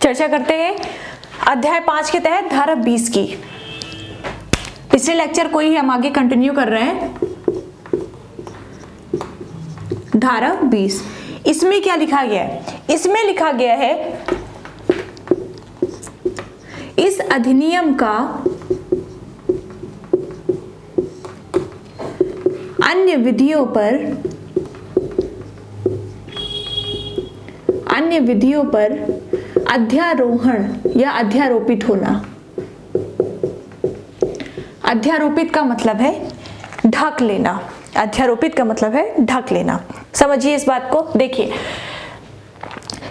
चर्चा करते हैं अध्याय 5 के तहत धारा 20 की। पिछले लेक्चर को ही हम आगे कंटिन्यू कर रहे हैं। धारा 20, इसमें क्या लिखा गया है? इसमें लिखा गया है इस अधिनियम का अन्य विधियों पर अध्यारोहण या अध्यारोपित होना। अध्यारोपित का मतलब है ढक लेना। अध्यारोपित का मतलब है ढक लेना। समझिए इस बात को। देखिए,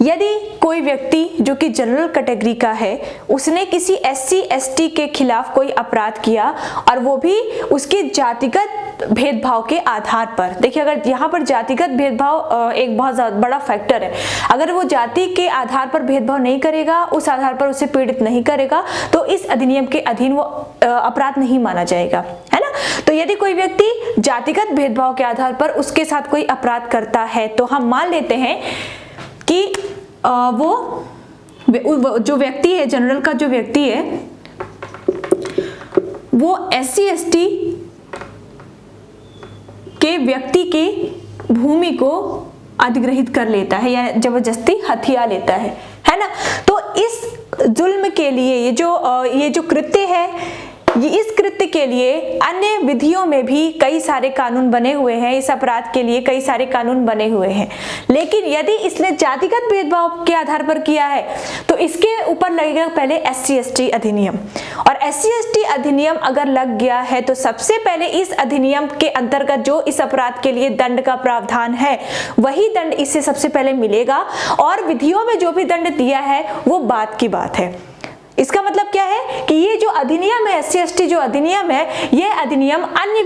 यदि कोई व्यक्ति जो कि जनरल कैटेगरी का है, उसने किसी SC ST के खिलाफ कोई अपराध किया और वो भी उसके जातिगत भेदभाव के आधार पर। देखिए, अगर यहाँ पर जातिगत भेदभाव एक बहुत बड़ा फैक्टर है। अगर वो जाति के आधार पर भेदभाव नहीं करेगा, उस आधार पर उसे पीड़ित नहीं करेगा, तो इस अधिनियम के अधीन वो अपराध नहीं माना जाएगा, है ना। तो यदि कोई व्यक्ति जातिगत भेदभाव के आधार पर उसके साथ कोई अपराध करता है, तो हम मान लेते हैं कि वो जो व्यक्ति है, जनरल का जो व्यक्ति है, वो SC ST के व्यक्ति के भूमि को अधिग्रहित कर लेता है या जबरदस्ती हथिया लेता है ना। तो इस जुल्म के लिए ये जो कृत्य है, इस कृत्य के लिए अन्य विधियों में भी कई सारे कानून बने हुए हैं। इस अपराध के लिए कई सारे कानून बने हुए हैं। लेकिन यदि इसने जातिगत भेदभाव के आधार पर किया है, तो इसके ऊपर लगेगा पहले SC ST अधिनियम। और SC ST अधिनियम अगर लग गया है, तो सबसे पहले इस अधिनियम के अंतर्गत जो इस अपराध के लिए दंड का प्रावधान है, वही दंड इससे सबसे पहले मिलेगा। और विधियों में जो भी दंड दिया है वो बात की बात है। इसका मतलब क्या है कि ये जो अधिनियम है, SC ST जो अधिनियम है, ये अधिनियम अन्य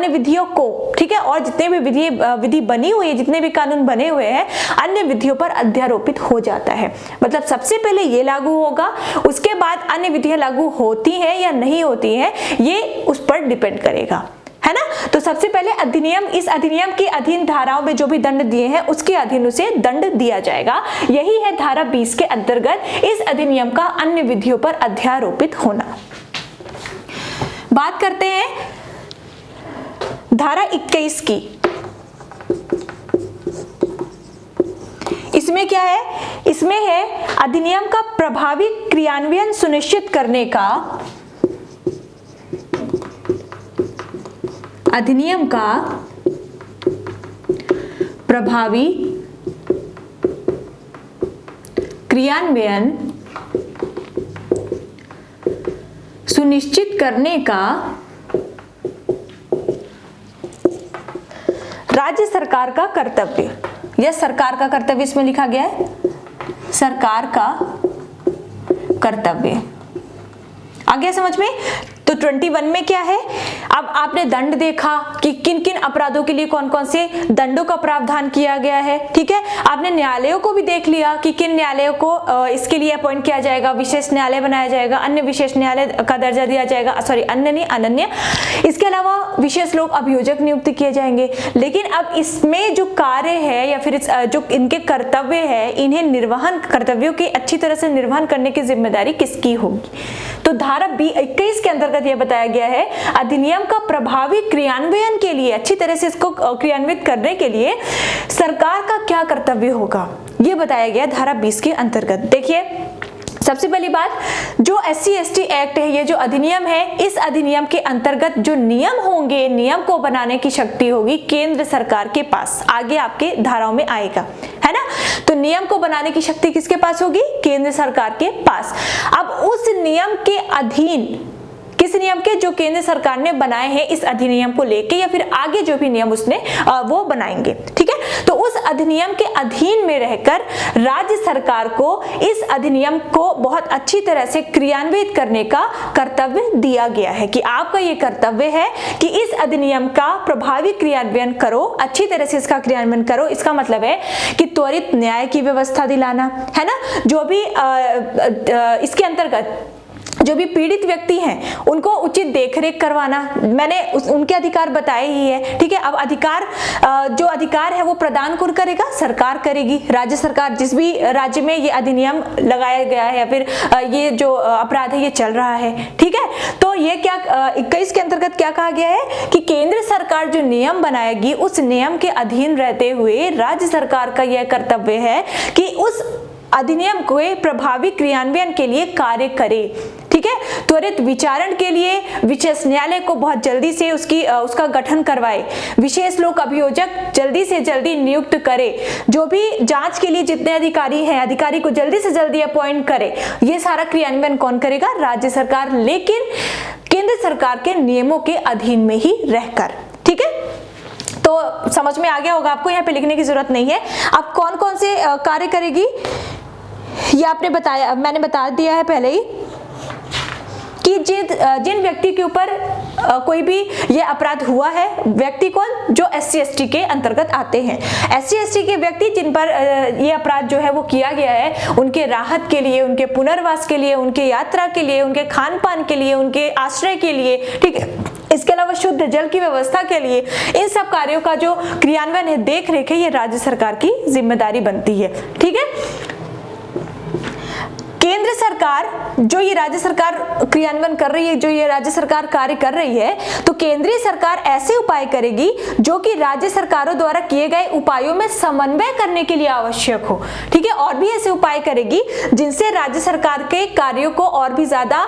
विधियों को, ठीक है, और जितने भी विधि बनी हुई है, जितने भी कानून बने हुए हैं, अन्य विधियों पर अध्यारोपित हो जाता है। मतलब सबसे पहले ये लागू होगा, उसके बाद अन्य विधियां लागू होती हैं या नहीं होती हैं, ये उस पर डिपेंड करेगा, है ना। तो सबसे पहले इस अधिनियम के अधीन धाराओं में जो भी दंड दिए हैं, उसके अधीन उसे दंड दिया जाएगा। यही है धारा 20 के अंतर्गत इस अधिनियम का अन्य विधियों पर अध्यारोपित होना। बात करते हैं धारा 21 की। इसमें क्या है? इसमें है अधिनियम का प्रभावी क्रियान्वयन सुनिश्चित करने का, अधिनियम का प्रभावी क्रियान्वयन सुनिश्चित करने का राज्य सरकार का कर्तव्य। यह सरकार का कर्तव्य इसमें लिखा गया है, सरकार का कर्तव्य। आ गया समझ में? तो 21 में क्या है? अब आपने दंड देखा कि किन किन अपराधों के लिए कौन कौन से दंडों का प्रावधान किया गया है, ठीक है। आपने न्यायालयों को भी देख लिया कि किन न्यायालयों को इसके लिए अपॉइंट किया जाएगा, विशेष न्यायालय बनाया जाएगा, अन्य विशेष न्यायालय का दर्जा दिया जाएगा, सॉरी अन्य नहीं अनन्य। इसके अलावा विशेष लोक अभियोजक नियुक्त किए जाएंगे। लेकिन अब इसमें जो कार्य है या फिर जो इनके कर्तव्य है, इन्हें निर्वहन, कर्तव्यों की अच्छी तरह से निर्वहन करने की जिम्मेदारी किसकी होगी? तो धारा 21 के अंतर्गत यह बताया गया है, अधिनियम का प्रभावी क्रियान्वयन के लिए, अच्छी तरह से इसको क्रियान्वित करने के लिए सरकार का क्या कर्तव्य होगा, यह बताया गया धारा 20 के अंतर्गत। देखिए, सबसे पहली बात, जो SC ST एक्ट है, ये जो अधिनियम है, इस अधिनियम के अंतर्गत जो नियम होंगे, नियम को बनाने की शक्ति होगी केंद्र सरकार के पास। आगे आपके धाराओं में आएगा, है ना। तो नियम को बनाने की शक्ति किसके पास होगी? केंद्र सरकार के पास। अब उस नियम के अधीन, किस नियम के? जो केंद्र सरकार ने बनाए हैं इस अधिनियम को लेके, या फिर आगे जो भी नियम उसने वो बनाएंगे, ठीक है। तो उस अधिनियम के अधीन में रहकर राज्य सरकार को इस अधिनियम को बहुत अच्छी तरह से क्रियान्वित करने का कर्तव्य दिया गया है कि आपका ये कर्तव्य है कि इस अधिनियम का प्रभावी क्रियान्वयन करो, अच्छी तरह से इसका क्रियान्वयन करो। इसका मतलब है कि त्वरित न्याय की व्यवस्था दिलाना, है ना। जो भी इसके अंतर्गत जो भी पीड़ित व्यक्ति हैं उनको उचित देखरेख करवाना, मैंने उनके अधिकार बताए ही है, ठीक है। अब अधिकार जो अधिकार है वो प्रदान कौन करेगा? सरकार करेगी, राज्य सरकार। जिस भी राज्य में ये अधिनियम लगाया गया है या फिर ये जो अपराध है ये चल रहा है, ठीक है। तो ये क्या 21 के अंतर्गत क्या कहा गया है कि केंद्र सरकार जो नियम बनाएगी उस नियम के अधीन रहते हुए राज्य सरकार का यह कर्तव्य है कि उस अधिनियम को प्रभावी क्रियान्वयन के लिए कार्य करे, ठीक है। त्वरित विचारण के लिए विशेष न्यायालय को बहुत जल्दी से उसका गठन करवाए, विशेष लोक अभियोजक जल्दी से जल्दी नियुक्त करे, जो भी जांच के लिए जितने अधिकारी हैं अधिकारी को जल्दी से जल्दी अपॉइंट करे। ये सारा क्रियान्वयन कौन करेगा? राज्य सरकार, लेकिन केंद्र सरकार के नियमों के अधीन में ही रहकर, ठीक है। तो समझ में आ गया होगा आपको, यहाँ पे लिखने की जरूरत नहीं है। अब कौन कौन से कार्य करेगी ये आपने बताया, मैंने बता दिया है पहले ही कि जिन व्यक्ति के ऊपर कोई भी ये अपराध हुआ है, व्यक्ति को जो SC/ST के अंतर्गत आते हैं, SC/ST के व्यक्ति जिन पर ये अपराध जो है वो किया गया है, उनके राहत के लिए, उनके पुनर्वास के लिए, उनके यात्रा के लिए, उनके खान पान के लिए, उनके आश्रय के लिए, ठीक है। इसके अलावा शुद्ध जल की व्यवस्था के लिए, इन सब कार्यों का जो क्रियान्वयन है, देख रेख है, ये राज्य सरकार की जिम्मेदारी बनती है, ठीक है। केंद्र सरकार जो ये राज्य सरकार क्रियान्वयन कर रही है, जो ये राज्य सरकार कार्य कर रही है, तो केंद्रीय सरकार ऐसे उपाय करेगी जो कि राज्य सरकारों द्वारा किए गए उपायों में समन्वय करने के लिए आवश्यक हो, ठीक है। और भी ऐसे उपाय करेगी जिनसे राज्य सरकार के कार्यों को और भी ज्यादा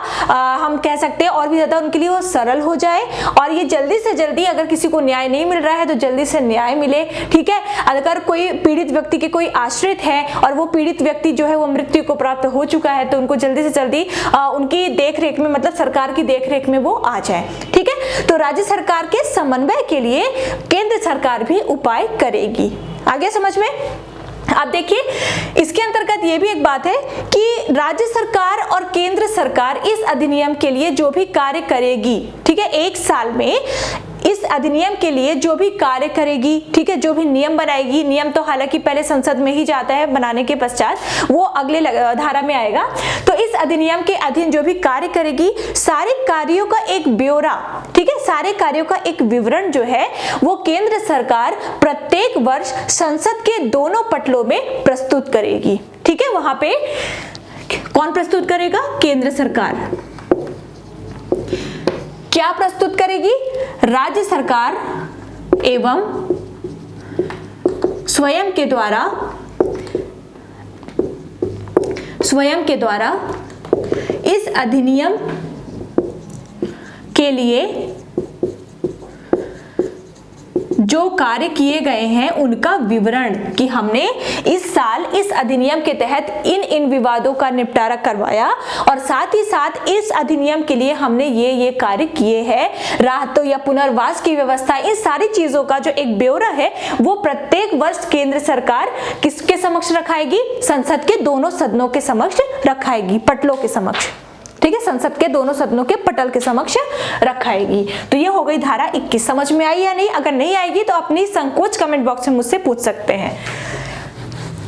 हम कह सकते हैं और भी ज्यादा उनके लिए वो सरल हो जाए, और ये जल्दी से जल्दी, अगर किसी को न्याय नहीं मिल रहा है तो जल्दी से न्याय मिले, ठीक है। अगर कोई पीड़ित व्यक्ति के कोई आश्रित है और वो पीड़ित व्यक्ति जो है वो मृत्यु को प्राप्त हो चुका है, तो उनको जल्दी से जल्दी उनकी देखरेख में, मतलब सरकार की देखरेख में वो आ जाए, ठीक है। तो राज्य सरकार के समन्वय के लिए केंद्र सरकार भी उपाय करेगी। आगे समझ में? आप देखिए, इसके अंतर्गत ये भी एक बात है कि राज्य सरकार और केंद्र सरकार इस अधिनियम के लिए जो भी कार्य करेगी, ठीक है, एक साल में इस अधिनियम के लिए जो भी कार्य करेगी, ठीक है, जो भी नियम बनाएगी, नियम तो हालांकि पहले संसद में ही जाता है बनाने के पश्चात, वो अगले धारा में आएगा। तो इस अधिनियम के अधीन जो भी कार्य करेगी, सारे कार्यों का एक ब्यौरा, ठीक है, सारे कार्यों का एक विवरण जो है वो केंद्र सरकार प्रत्येक वर्ष संसद के दोनों पटलों में प्रस्तुत करेगी, ठीक है। वहां पे कौन प्रस्तुत करेगा? केंद्र सरकार। क्या प्रस्तुत करेगी? राज्य सरकार एवं स्वयं के द्वारा इस अधिनियम के लिए जो कार्य किए गए हैं उनका विवरण, कि हमने इस साल इस अधिनियम के तहत इन विवादों का निपटारा करवाया और साथ ही साथ इस अधिनियम के लिए हमने ये कार्य किए हैं, राहतों या पुनर्वास की व्यवस्था, इन सारी चीजों का जो एक ब्यौरा है वो प्रत्येक वर्ष केंद्र सरकार किसके समक्ष रखाएगी? संसद के दोनों सदनों के समक्ष रखाएगी, पटलों के समक्ष, ठीक है, संसद के दोनों सदनों के पटल के समक्ष रखाएगी। तो ये हो गई धारा 21। समझ में आई या नहीं? अगर नहीं आएगी तो अपनी संकोच कमेंट बॉक्स में मुझसे पूछ सकते हैं।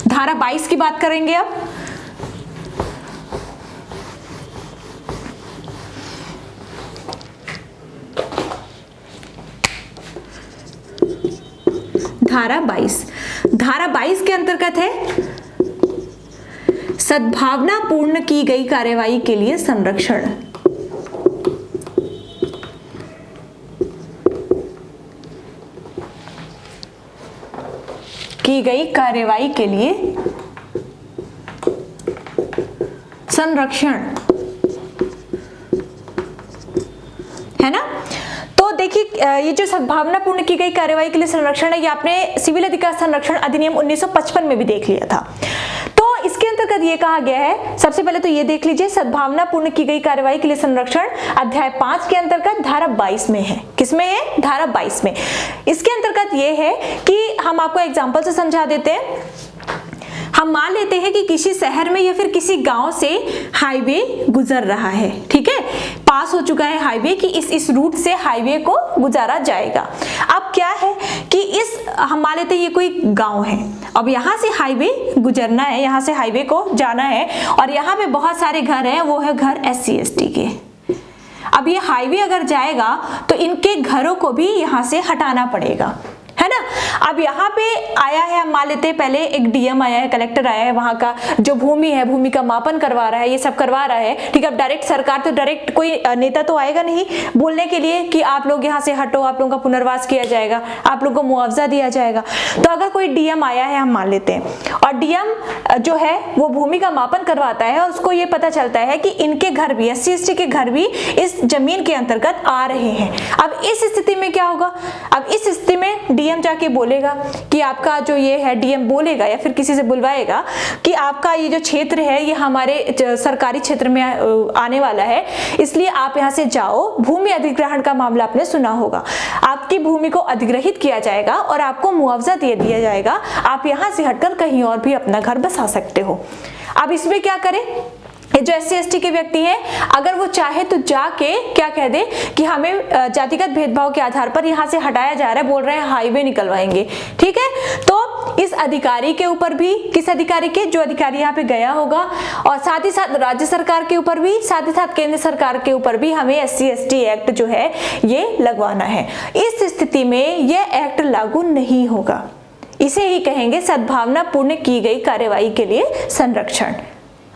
धारा 22 की बात करेंगे अब। धारा 22 के अंतर्गत है सद्भावना पूर्ण की गई कार्यवाही के लिए संरक्षण। की गई कार्यवाही के लिए संरक्षण, है ना। तो देखिए, ये जो सद्भावना पूर्ण की गई कार्यवाही के लिए संरक्षण है, ये आपने सिविल अधिकार संरक्षण अधिनियम 1955 में भी देख लिया था। तो इसके अंतर्गत ये कहा गया है, सबसे पहले तो ये देख लीजिए, सद्भावना पूर्ण की गई कार्यवाही के लिए संरक्षण अध्याय 5 के अंतर्गत धारा 22 में है। किसमें है? धारा 22 में। इसके अंतर्गत ये है कि हम आपको एग्जांपल से समझा देते हैं। हम मान लेते हैं कि किसी शहर में या फिर किसी गांव से हाईवे गुजर रहा है, ठीक है, पास हो चुका है हाईवे कि इस रूट से हाईवे को गुजारा जाएगा। अब क्या है कि हम मान लेते हैं ये कोई गांव है। अब यहाँ से हाईवे गुजरना है, यहाँ से हाईवे को जाना है और यहाँ पे बहुत सारे घर हैं, वो है घर SC ST के। अब ये हाईवे अगर जाएगा तो इनके घरों को भी यहाँ से हटाना पड़ेगा, है ना। अब यहाँ पे आया है, हम मान लेते हैं पहले एक DM आया है, कलेक्टर आया है, वहां का जो भूमि है, भूमि का मापन करवा रहा है, ये सब करवा रहा है, ठीक है। अब डायरेक्ट सरकार तो डायरेक्ट कोई नेता तो आएगा नहीं बोलने के लिए कि आप लोग यहाँ से हटो, आप लोगों का पुनर्वास किया जाएगा, आप लोगों को मुआवजा दिया जाएगा। तो अगर कोई DM आया है, हम मान लेते हैं, और DM जो है वो भूमि का मापन करवाता है और उसको ये पता चलता है कि इनके घर भी, SC ST के घर भी इस जमीन के अंतर्गत आ रहे हैं। अब इस स्थिति में क्या होगा? अब इस स्थिति में DM जाके बोलेगा कि आपका जो ये है, DM बोलेगा या फिर किसी से बुलवाएगा कि आपका ये जो क्षेत्र है ये हमारे सरकारी क्षेत्र में आने वाला है, इसलिए आप यहाँ से जाओ। भूमि अधिग्रहण का मामला आपने सुना होगा, आपकी भूमि को अधिग्रहित किया जाएगा और आपको मुआवजा दे दिया जाएगा, आप यहाँ से हटकर कहीं और भी अपना घर बसा सकते हो। अब इसमें क्या करें? ये जो SC ST के व्यक्ति हैं, अगर वो चाहे तो जाके क्या कह दे कि हमें जातिगत भेदभाव के आधार पर यहाँ से हटाया जा रहा है, बोल रहे हैं हाईवे निकलवाएंगे, ठीक है। तो इस अधिकारी के ऊपर भी, किस अधिकारी के? जो अधिकारी यहाँ पे गया होगा, और साथ ही साथ राज्य सरकार के ऊपर भी, साथ ही साथ केंद्र सरकार के ऊपर भी हमें SC ST एक्ट जो है ये लगवाना है। इस स्थिति में यह एक्ट लागू नहीं होगा, इसे ही कहेंगे सद्भावना पूर्ण की गई कार्यवाही के लिए संरक्षण।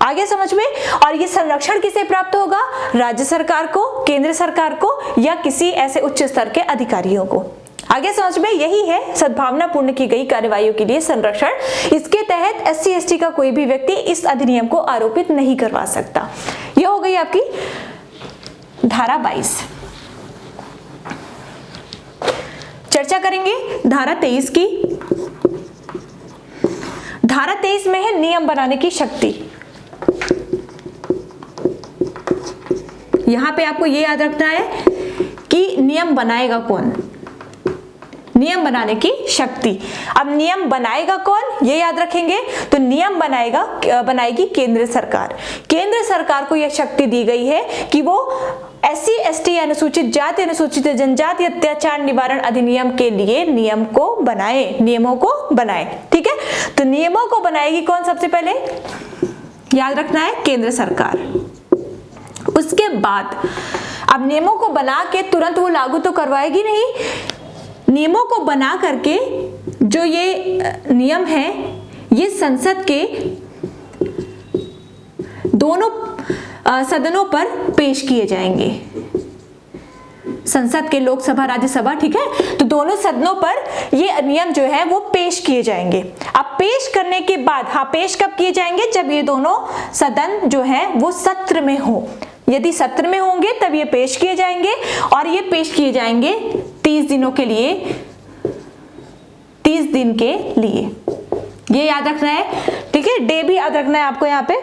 आगे समझ में? और ये संरक्षण किसे प्राप्त होगा? राज्य सरकार को, केंद्र सरकार को, या किसी ऐसे उच्च स्तर के अधिकारियों को। आगे समझ में? यही है सद्भावना पूर्ण की गई कार्यवाहियों के लिए संरक्षण। इसके तहत SC ST का कोई भी व्यक्ति इस अधिनियम को आरोपित नहीं करवा सकता। यह हो गई आपकी धारा 22। चर्चा करेंगे धारा 23 की। धारा 23 में है नियम बनाने की शक्ति। यहां पे आपको ये याद रखना है कि नियम बनाएगा कौन? नियम बनाने की शक्ति। अब नियम बनाएगा कौन, ये याद रखेंगे। तो नियम बनाएगी केंद्र सरकार। केंद्र सरकार को यह शक्ति दी गई है कि वो SC ST अनुसूचित जाति, अनुसूचित जनजाति अत्याचार निवारण अधिनियम के लिए नियम को बनाए, नियमों को बनाए, ठीक है। तो नियमों को बनाएगी कौन? सबसे पहले याद रखना है केंद्र सरकार। उसके बाद अब नियमों को बना के तुरंत वो लागू तो करवाएगी नहीं, नियमों को बना करके जो ये नियम है ये संसद के दोनों सदनों पर पेश किए जाएंगे। संसद के लोकसभा, राज्यसभा, ठीक है। तो दोनों सदनों पर ये नियम जो है वो पेश किए जाएंगे। अब पेश करने के बाद, हाँ, पेश कब किए जाएंगे? जब ये दोनों सदन जो है वो सत्र में हो। यदि सत्र में होंगे तब ये पेश किए जाएंगे, और ये पेश किए जाएंगे 30 दिनों के लिए, 30 दिन के लिए। ये याद रखना है, ठीक है। डे भी याद रखना है आपको यहाँ पे।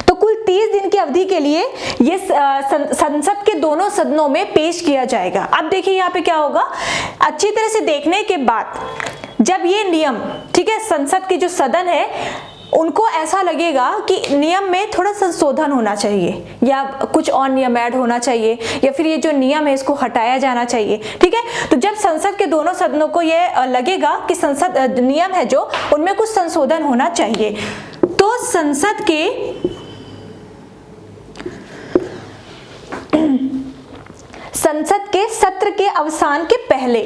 तो कुल 30 दिन की अवधि के लिए ये संसद के दोनों सदनों में पेश किया जाएगा। अब देखिए यहाँ पे क्या होगा, अच्छी तरह से देखने के बाद जब ये नियम, ठीक है, संसद के जो सदन है उनको ऐसा लगेगा कि नियम में थोड़ा संशोधन होना चाहिए, या कुछ और नियम ऐड होना चाहिए, या फिर ये जो नियम है इसको हटाया जाना चाहिए, ठीक है। तो जब संसद के दोनों सदनों को ये लगेगा कि संसद नियम है जो उनमें कुछ संशोधन होना चाहिए, तो संसद के सत्र के अवसान के पहले,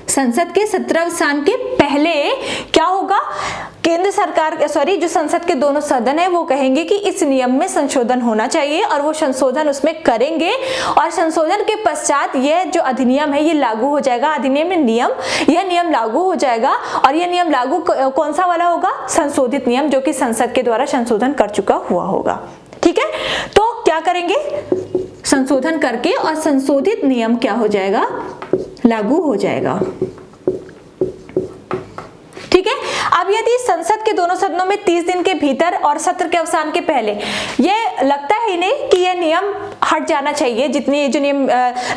संसद के सत्रावसान के पहले क्या होगा? केंद्र सरकार, जो संसद के दोनों सदन है वो कहेंगे कि इस नियम में संशोधन होना चाहिए, और वो संशोधन उसमें करेंगे, और संशोधन के पश्चात यह जो अधिनियम है ये लागू हो जाएगा। अधिनियम में नियम, यह नियम लागू हो जाएगा, और यह नियम लागू कौन सा वाला होगा? संशोधित नियम, जो कि संसद के द्वारा संशोधन कर चुका हुआ होगा, ठीक है। तो क्या करेंगे? संशोधन करके, और संशोधित नियम क्या हो जाएगा? लागू हो जाएगा, ठीक है। अब यदि संसद के दोनों सदनों में 30 दिन के भीतर और सत्र के अवसान के पहले ये लगता है इन्हें कि यह नियम हट जाना चाहिए, जितने जो नियम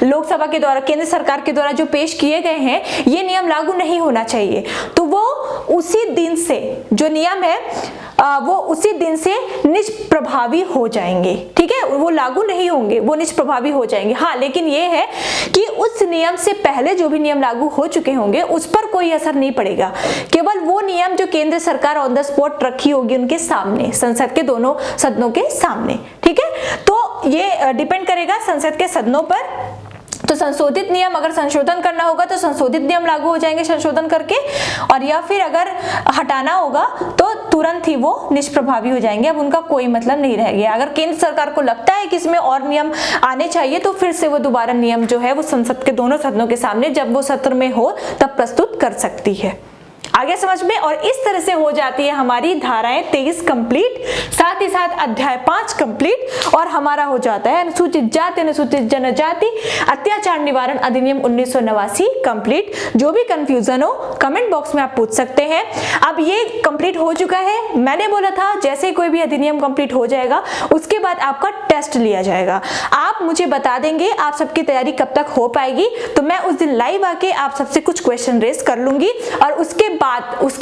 लोकसभा के द्वारा, केंद्र सरकार के द्वारा जो पेश किए गए हैं, ये नियम लागू नहीं होना चाहिए, तो वो उसी दिन से जो नियम है वो उसी दिन से निष्प्रभावी हो जाएंगे, ठीक है, वो लागू नहीं होंगे, वो निष्प्रभावी हो जाएंगे। हाँ, लेकिन ये है कि उस नियम से पहले जो भी नियम लागू हो चुके होंगे उस पर कोई असर नहीं पड़ेगा, केवल वो नियम जो केंद्र सरकार ऑन द स्पॉट रखी होगी उनके सामने, संसद के दोनों सदनों के सामने, ठीक है। तो ये डिपेंड करेगा संसद के सदनों पर। तो संशोधित नियम अगर संशोधन करना होगा तो संशोधित नियम लागू हो जाएंगे संशोधन करके, और या फिर अगर हटाना होगा तो तुरंत ही वो निष्प्रभावी हो जाएंगे, अब उनका कोई मतलब नहीं रह गया। अगर केंद्र सरकार को लगता है कि इसमें और नियम आने चाहिए तो फिर से वो दोबारा नियम जो है वो संसद के दोनों सदनों के सामने जब वो सत्र में हो तब प्रस्तुत कर सकती है। आगे समझ में, और इस तरह से हो जाती है हमारी धाराएं 23 कंप्लीट, साथ ही साथ अध्याय 5 कंप्लीट, और हमारा हो जाता है अनुसूचित जाति अनुसूचित जनजाति अत्याचार निवारण अधिनियम 1989 कंप्लीट। जो भी कंफ्यूजन हो कमेंट बॉक्स में आप पूछ सकते हैं। अब ये कंप्लीट हो चुका है, मैंने बोला था जैसे कोई भी अधिनियम कंप्लीट हो जाएगा उसके बाद आपका टेस्ट लिया जाएगा। आप मुझे बता देंगे आप सबकी तैयारी कब तक हो पाएगी, तो मैं उस दिन लाइव आके आप सबसे कुछ क्वेश्चन रेज कर लूंगी, और उसके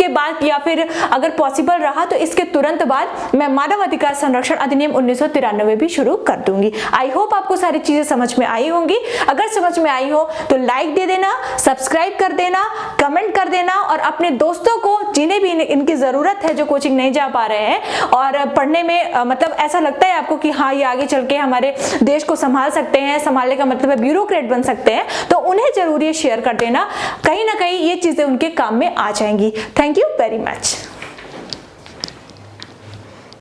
बाद या फिर अगर पॉसिबल रहा तो इसके तुरंत बाद मैं मानव अधिकार संरक्षण अधिनियम 1993 भी शुरू कर दूंगी। आई होप आपको सारी चीजें समझ में आई होंगी। अगर समझ में आई हो तो लाइक दे देना, सब्सक्राइब कर देना, कमेंट कर देना, और अपने दोस्तों को जिन्हें भी इनकी जरूरत है जो कोचिंग नहीं जा पा रहे हैं और पढ़ने में मतलब ऐसा लगता है आपको कि हाँ ये आगे चल के हमारे देश को संभाल सकते हैं, संभालने का मतलब है ब्यूरोक्रेट बन सकते हैं, तो उन्हें जरूर ये शेयर कर देना, कहीं ना कहीं ये चीजें उनके काम में आ जाएंगी। Thank you very much.